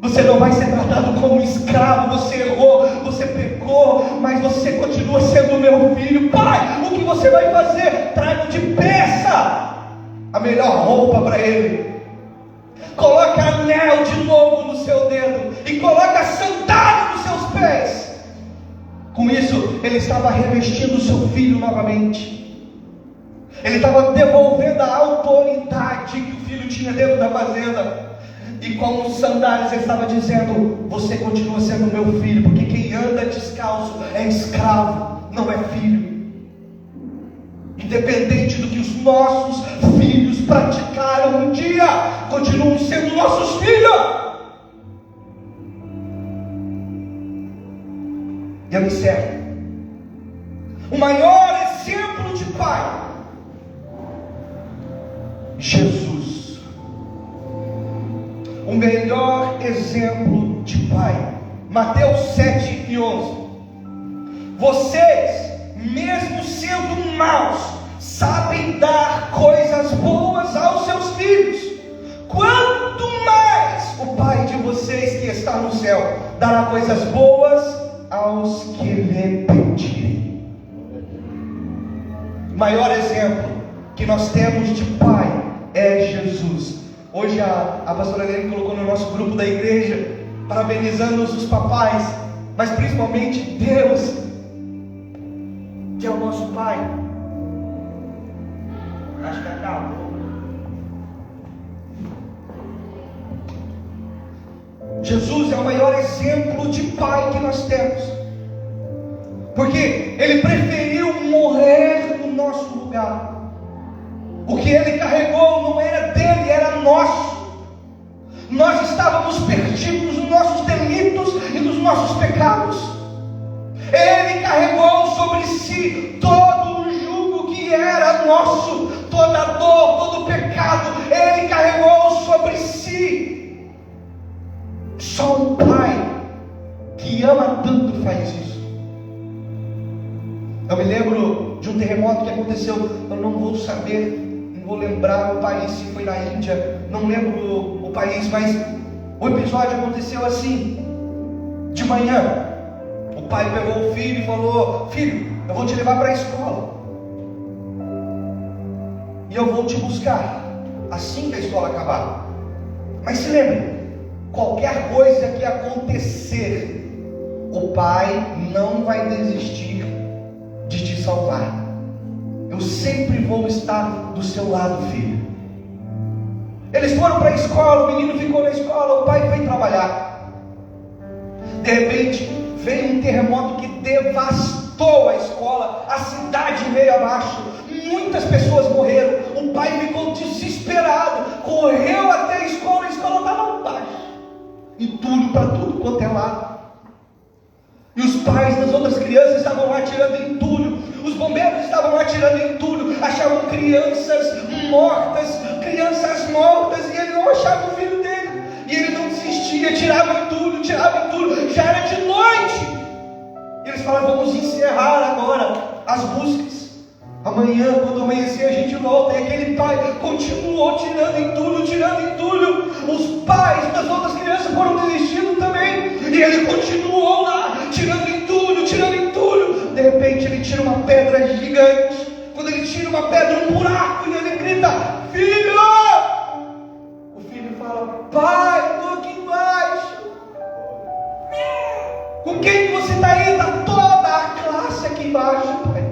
Você não vai ser tratado como um escravo. Você errou, você pecou, mas você continua sendo meu filho. Pai, o que você vai fazer? Traga depressa a melhor roupa para ele. Coloca anel de novo no seu dedo e coloca sandália nos seus pés. Com isso, ele estava revestindo o seu filho novamente. Ele estava devolvendo a autoridade que o filho tinha dentro da fazenda. E com os sandálias ele estava dizendo: você continua sendo meu filho, porque quem anda descalço é escravo, não é filho. Independente do que os nossos filhos praticaram um dia, continuam sendo nossos filhos. E eu encerro. O maior exemplo de pai, Jesus. O melhor exemplo de pai, Mateus 7 e 11. Vocês, mesmo sendo maus, sabem dar coisas boas aos seus filhos. Quanto mais o Pai de vocês que está no céu dará coisas boas aos que lhe pedirem. O maior exemplo que nós temos de pai é Jesus. Hoje a pastora Helene colocou no nosso grupo da igreja, parabenizando os papais, mas principalmente Deus, que é o nosso pai. Acho que acabou. Jesus é o maior exemplo de pai que nós temos, porque ele preferiu morrer no nosso lugar. O que ele carregou não era dele, era nosso. Nós estávamos perdidos nos nossos delitos e nos nossos pecados. Ele carregou sobre si todo o jugo que era nosso, toda a dor, todo o pecado. Ele carregou sobre si. Só um pai que ama tanto faz isso. Eu me lembro de um terremoto que aconteceu, eu não vou saber, não vou lembrar o país, se foi na Índia, não lembro o país, mas o episódio aconteceu assim. De manhã, o pai pegou o filho e falou: filho, eu vou te levar para a escola e eu vou te buscar assim que a escola acabar. Mas se lembre, qualquer coisa que acontecer, o pai não vai desistir de te salvar. Eu sempre vou estar do seu lado, filho. Eles foram para a escola, o menino ficou na escola, o pai foi trabalhar. De repente, veio um terremoto que devastou a escola, a cidade veio abaixo, muitas pessoas morreram. O pai ficou desesperado, correu até a escola estava abaixo, entulho para tudo quanto é lado. E os pais das outras crianças estavam lá tirando entulho, os bombeiros estavam lá tirando entulho, achavam crianças mortas, e ele não achava o filho dele, e ele não desistia, tirava entulho, já era de noite. E eles falaram: vamos encerrar agora as buscas, amanhã, quando amanhecer, a gente volta. E aquele pai continuou tirando entulho. Os pais das outras crianças foram desistindo também, e ele continuou lá, tirando entulho. De repente ele tira uma pedra gigante. Quando ele tira uma pedra, um buraco, e ele grita: filho! O filho fala: pai, estou aqui embaixo. Com quem que você está indo? Está toda a classe aqui embaixo, pai.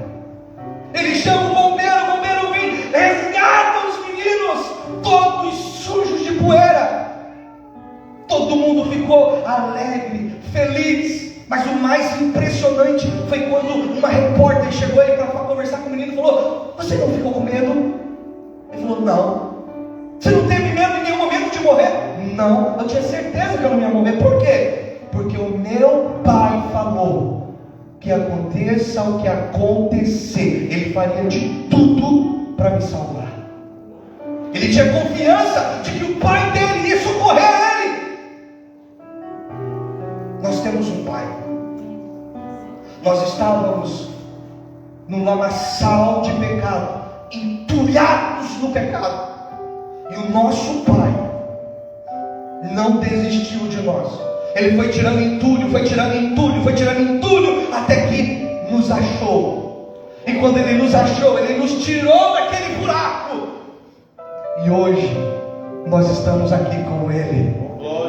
Ele chama o bombeiro vem, resgata os meninos, todos sujos de poeira. Todo mundo ficou alegre, feliz. Mas o mais impressionante foi quando uma repórter chegou aí para conversar com o menino e falou: você não ficou com medo? Ele falou: não. Você não teve medo em nenhum momento de morrer? Não, eu tinha certeza que eu não ia morrer. Por quê? Porque o meu pai falou que aconteça o que acontecer, ele faria de tudo para me salvar. Ele tinha confiança de que o pai dele ia socorrer ele. Nós temos um pai. Nós estávamos num lamaçal de pecado, entulhados no pecado, e o nosso pai não desistiu de nós. Ele foi tirando entulho, foi tirando entulho, foi tirando entulho, até que nos achou. E quando Ele nos achou, Ele nos tirou daquele buraco. E hoje nós estamos aqui com Ele.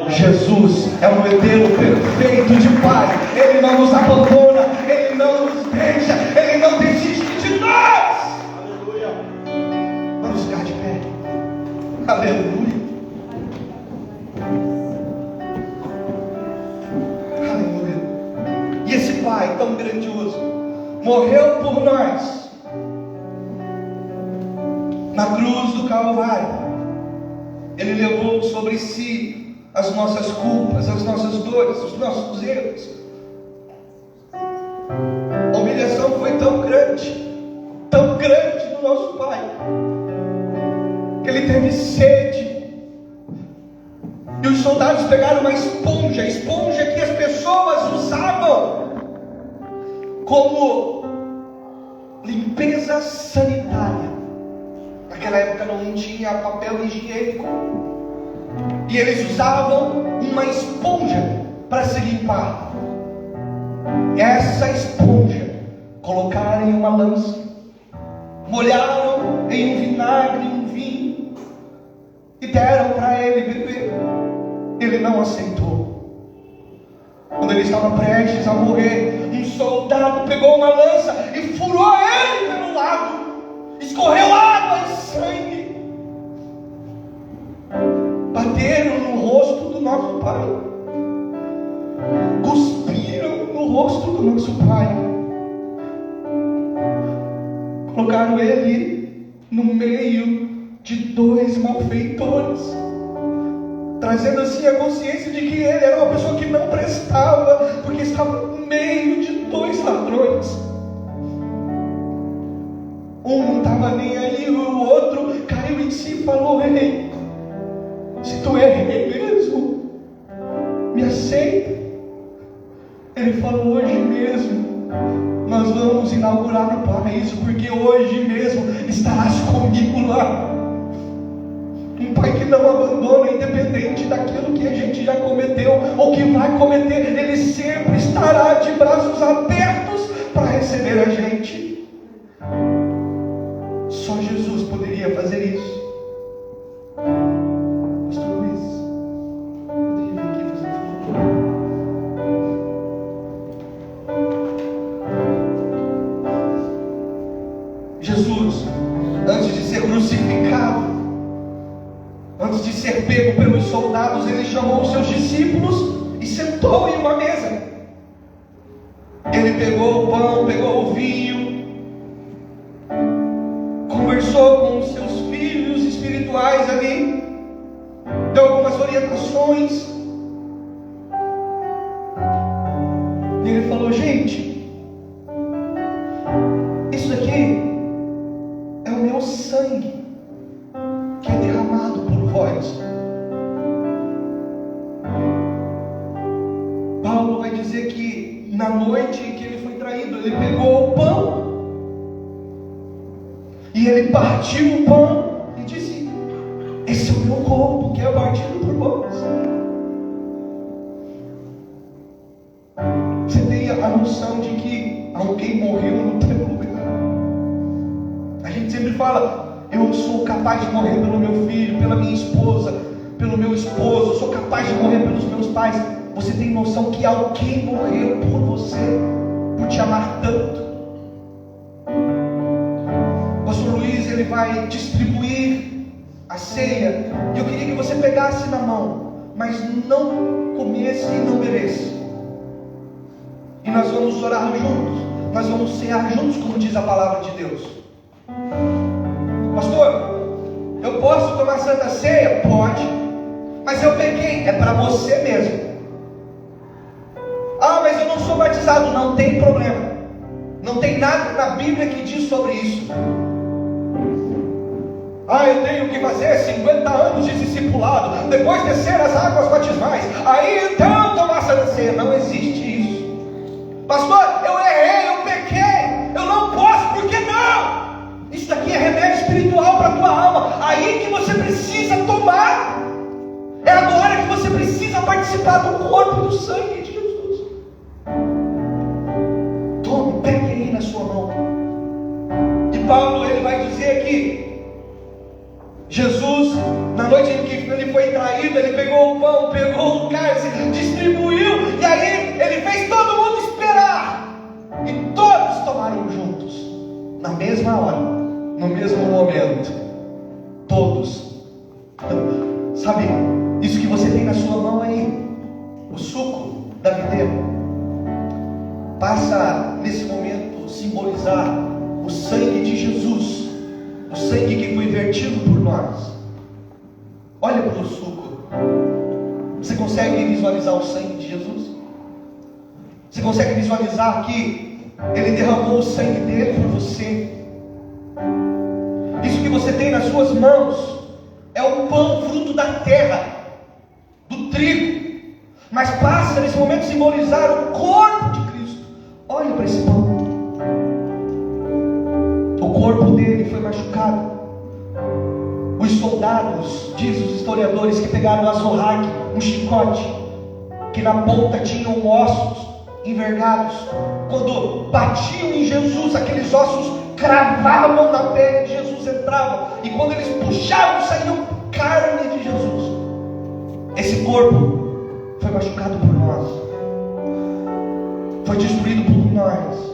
Jesus é um modelo perfeito de Pai. Ele não nos abandona, Ele não nos deixa, Ele não desiste de nós. Aleluia. Vamos ficar de pé. Aleluia. Aleluia. E esse Pai tão grandioso morreu por nós na cruz do Calvário. Ele levou sobre si as nossas culpas, as nossas dores, os nossos erros. A humilhação foi tão grande do nosso Pai, que Ele teve sede. E os soldados pegaram uma esponja, a esponja que as pessoas usavam como limpeza sanitária. Naquela época não tinha papel higiênico. E eles usavam uma esponja para se limpar. Essa esponja colocaram em uma lança, molharam em um vinagre, um vinho, e deram para ele beber. Ele não aceitou. Quando ele estava prestes a morrer, um soldado pegou uma lança e furou ele pelo lado. Escorreu água e sangue. Bateram no rosto do nosso Pai. Cuspiram no rosto do nosso Pai. Colocaram ele no meio de dois malfeitores, trazendo assim a consciência de que ele era uma pessoa que não prestava, porque estava no meio de dois ladrões. Um não estava nem aí, o outro caiu em si e falou: ei, se tu é rei mesmo, me aceita. Ele falou: hoje mesmo nós vamos inaugurar o paraíso, porque hoje mesmo estarás comigo lá. Um Pai que não abandona, independente daquilo que a gente já cometeu ou que vai cometer, Ele sempre estará de braços abertos para receber a gente. Só Jesus poderia fazer isso. Pastor Luiz, poderia vir aqui fazer um favor? Jesus, antes de ser crucificado, antes de ser pego pelos soldados, Ele chamou os seus discípulos e sentou em uma mesa. Ele pegou o pão, pegou o vinho, conversou com os seus filhos espirituais ali, deu algumas orientações. E Ele falou: gente, isso aqui é o meu sangue, que é derramado por vós. Paulo vai dizer que na noite em que ele foi traído, ele pegou o pão e ele partiu o pão e disse: esse é o meu corpo, que é partido por vós. Você tem a noção de que alguém morreu no teu lugar? A gente sempre fala: eu sou capaz de morrer pelo meu filho, pela minha esposa, pelo meu esposo, eu sou capaz de morrer pelos meus pais. Você tem noção que alguém morreu por você, por te amar tanto? O pastor Luiz, ele vai distribuir a ceia, e eu queria que você pegasse na mão, mas não comesse e não bebesse. E nós vamos orar juntos, nós vamos cear juntos, como diz a palavra de Deus. Pastor, eu posso tomar Santa Ceia? Pode, mas eu peguei, é para você mesmo. Ah, mas eu não sou batizado. Não tem problema, não tem nada na Bíblia que diz sobre isso. Ah, eu tenho que fazer 50 anos de discipulado, depois descer as águas batismais, aí então tomar Santa Ceia. Não existe isso. Pastor, eu errei, eu pequei, eu não posso, por que não? Isso daqui é remédio espiritual para a tua alma, aí que você precisa tomar. É agora que você participar do corpo e do sangue de Jesus. Tome, pegue aí na sua mão. E Paulo, ele vai dizer que Jesus, na noite em que ele foi traído, ele pegou o pão, pegou o cálice, distribuiu, e aí ele fez todo mundo esperar. E todos tomaram juntos, na mesma hora, no mesmo momento. Todos. Sabe, isso que você tem na sua mão aí, o suco da videira, passa nesse momento simbolizar o sangue de Jesus, o sangue que foi vertido por nós. Olha para o suco. Você consegue visualizar o sangue de Jesus? Você consegue visualizar que Ele derramou o sangue dele por você? Isso que você tem nas suas mãos é o pão fruto da terra, do trigo, mas passa nesse momento simbolizar o corpo de Cristo. Olha para esse pão. O corpo dele foi machucado. Os soldados, diz os historiadores, que pegaram a azorrague, um chicote, que na ponta tinham ossos envergados, quando batiam em Jesus, aqueles ossos cravavam na pele de Jesus, entravam, e quando eles puxavam, saíam carne de Jesus. Esse corpo foi machucado por nós, foi destruído por nós.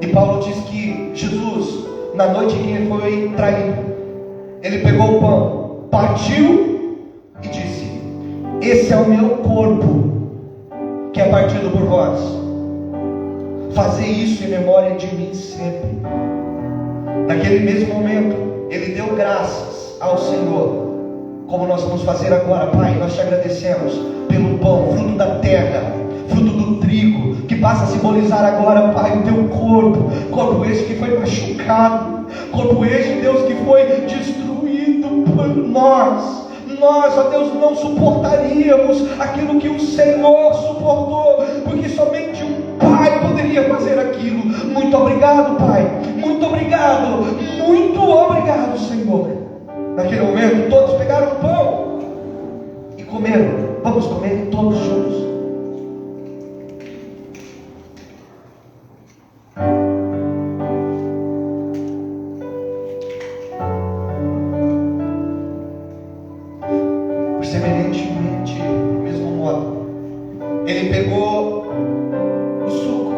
E Paulo diz que Jesus, na noite em que ele foi traído, ele pegou o pão, partiu e disse: esse é o meu corpo, que é partido por vós. Fazer isso em memória de mim sempre. Naquele mesmo momento, ele deu graças ao Senhor, como nós vamos fazer agora. Pai, nós te agradecemos pelo pão, fruto da terra, fruto do trigo, que passa a simbolizar agora, Pai, o teu corpo, corpo este que foi machucado, corpo este, Deus, que foi destruído por nós. Nós, ó Deus, não suportaríamos aquilo que o Senhor suportou, porque somente um Pai poderia fazer aquilo. Muito obrigado, Pai, muito obrigado, Senhor. Naquele momento, todos pegaram o pão e comeram. Vamos comer todos juntos. Semelhantemente, do mesmo modo, ele pegou o suco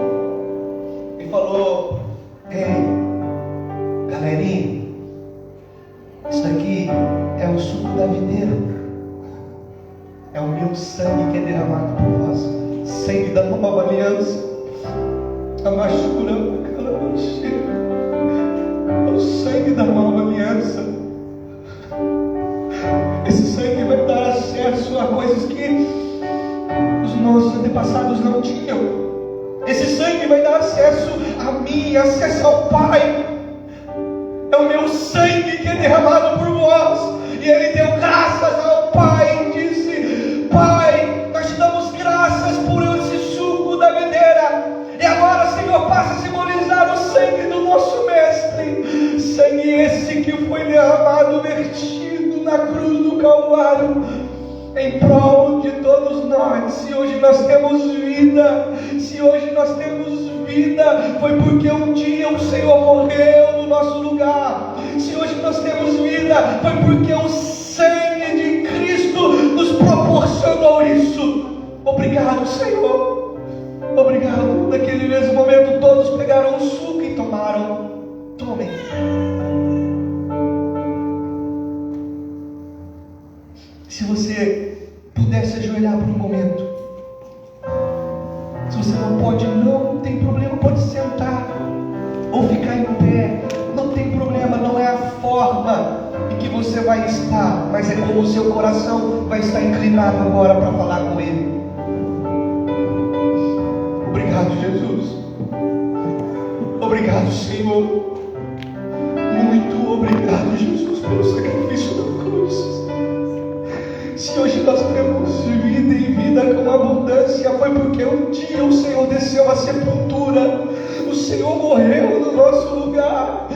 e falou: ei, galerinha, isso daqui é o suco da videira, é o meu sangue que é derramado por vós, sangue da nova aliança, a machura, aquela mancheira, é o sangue da nova aliança. Esse sangue vai dar acesso a coisas que os nossos antepassados não tinham. Esse sangue vai dar acesso a mim, acesso ao Pai. É o meu sangue que é derramado por vós. E ele deu graças ao Pai e disse: Pai, nós te damos graças por esse suco da videira. E agora, Senhor, passa a simbolizar o sangue do nosso Mestre. Sangue esse que foi derramado, vertido na cruz do Calvário, em prol de todos nós. Se hoje nós temos vida, foi porque um dia o Senhor morreu no nosso lugar. Se hoje nós temos vida, foi porque o sangue de Cristo nos proporcionou isso. Obrigado, Senhor. Obrigado. Naquele mesmo momento, todos pegaram o suco e tomaram. Tomem. Se você puder se ajoelhar por um momento, se você não pode, não tem problema, pode sentar ou ficar em pé, não tem problema, não é a forma em que você vai estar, mas é como o seu coração vai estar inclinado agora para falar com Ele. Obrigado, Jesus. Obrigado, Senhor. Muito obrigado, Jesus, pelo sacrifício da cruz. Se hoje nós temos vida e vida com abundância, foi porque um dia o Senhor desceu à sepultura, o Senhor morreu no nosso lugar.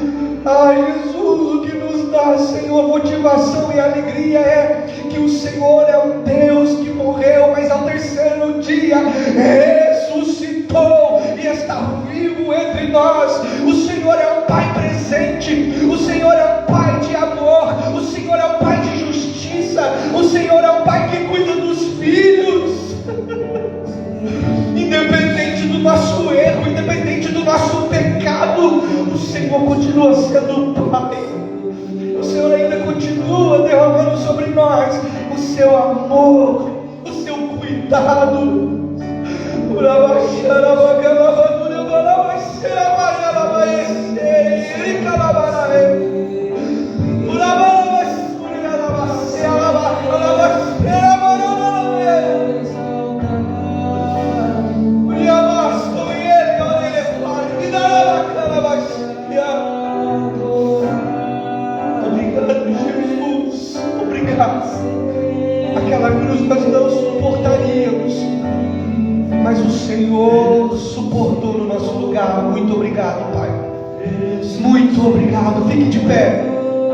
Ai, Jesus, o que nos ajudar, Senhor. Motivação e alegria é que o Senhor é um Deus que morreu, mas ao terceiro dia ressuscitou e está vivo entre nós. O Senhor é um Pai presente, o Senhor é um Pai de amor, o Senhor é um Pai de justiça, o Senhor é um Pai que cuida dos filhos. Independente do nosso erro, independente do nosso pecado, o Senhor continua sendo o Pai. O Senhor ainda continua derramando sobre nós o seu amor, o seu cuidado. Aquela cruz nós não suportaríamos, mas o Senhor suportou no nosso lugar. Muito obrigado, Pai. Muito obrigado. Fique de pé.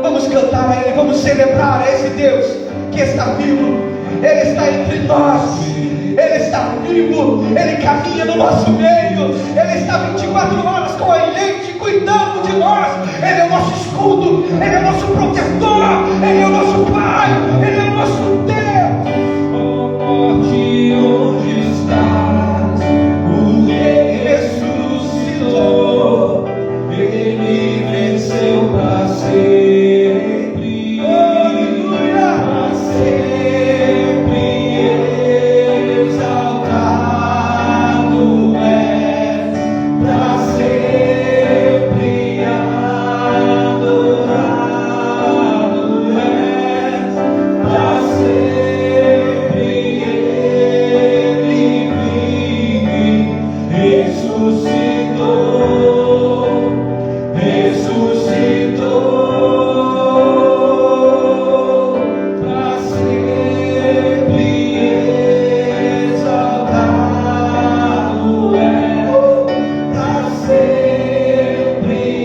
Vamos cantar a Ele, vamos celebrar a esse Deus que está vivo. Ele está entre nós. Ele está vivo. Ele caminha no nosso meio. Ele está 24 horas com a gente, cuidando de nós. Ele é o nosso escudo. Ele é o nosso protetor. Ele é o nosso Pai. Ele é o nosso Deus. Morte, onde estás? O Rei ressuscitou. Ele venceu para sempre. Aleluia! Para sempre exaltado és, para sempre adorado és, para sempre Ele vive, ressuscitou, para sempre exaltado és, para sempre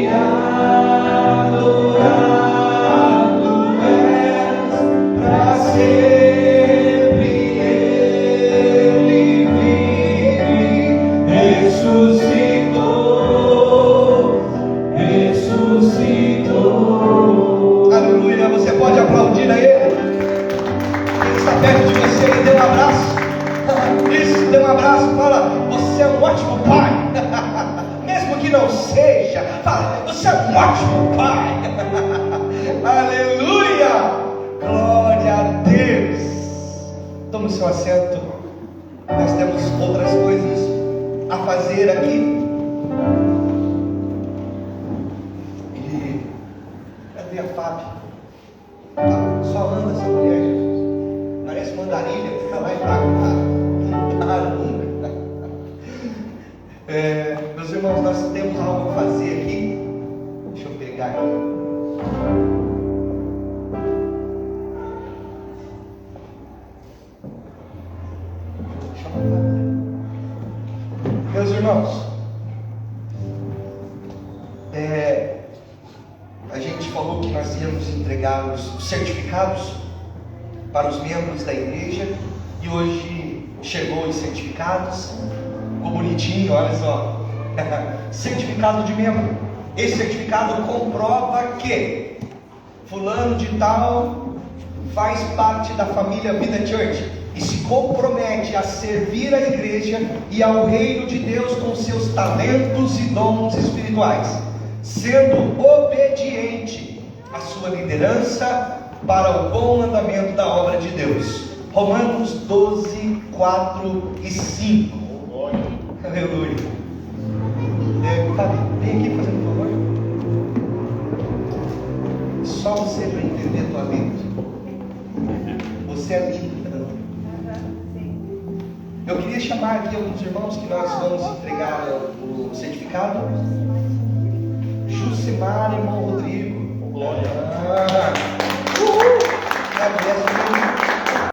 adorado és, para sempre Ele vive, ressuscitou. Aleluia, você pode aplaudir a Ele. Ele está perto de você e dê um abraço. Isso, dê um abraço, fala, você é um ótimo pai. Mesmo que não seja, fala, você é um ótimo pai. Aleluia, glória a Deus. Tome o seu assento. Nós temos outras coisas a fazer aqui. E cadê a Fábio? Só anda essa mulher, Jesus. Parece mandarilha, fica lá e pra cá. Não para nunca. Meus irmãos, nós temos algo a fazer aqui. Deixa eu pegar aqui. Meus irmãos, a gente falou que nós íamos entregar os certificados para os membros da igreja e hoje chegou os certificados. Ficou bonitinho, olha só. Certificado de membro. Esse certificado comprova que fulano de tal faz parte da família Vida Church e se compromete a servir a igreja e ao reino de Deus com seus talentos e dons espirituais, sendo obediente à sua liderança para o bom andamento da obra de Deus. Romanos 12, 4 e 5. Aleluia. Vem aqui fazendo um favor. Só você para entender tua vida. Você é lindo. Eu queria chamar aqui alguns irmãos que nós vamos entregar o certificado. Jucimar, irmão Rodrigo. Glória.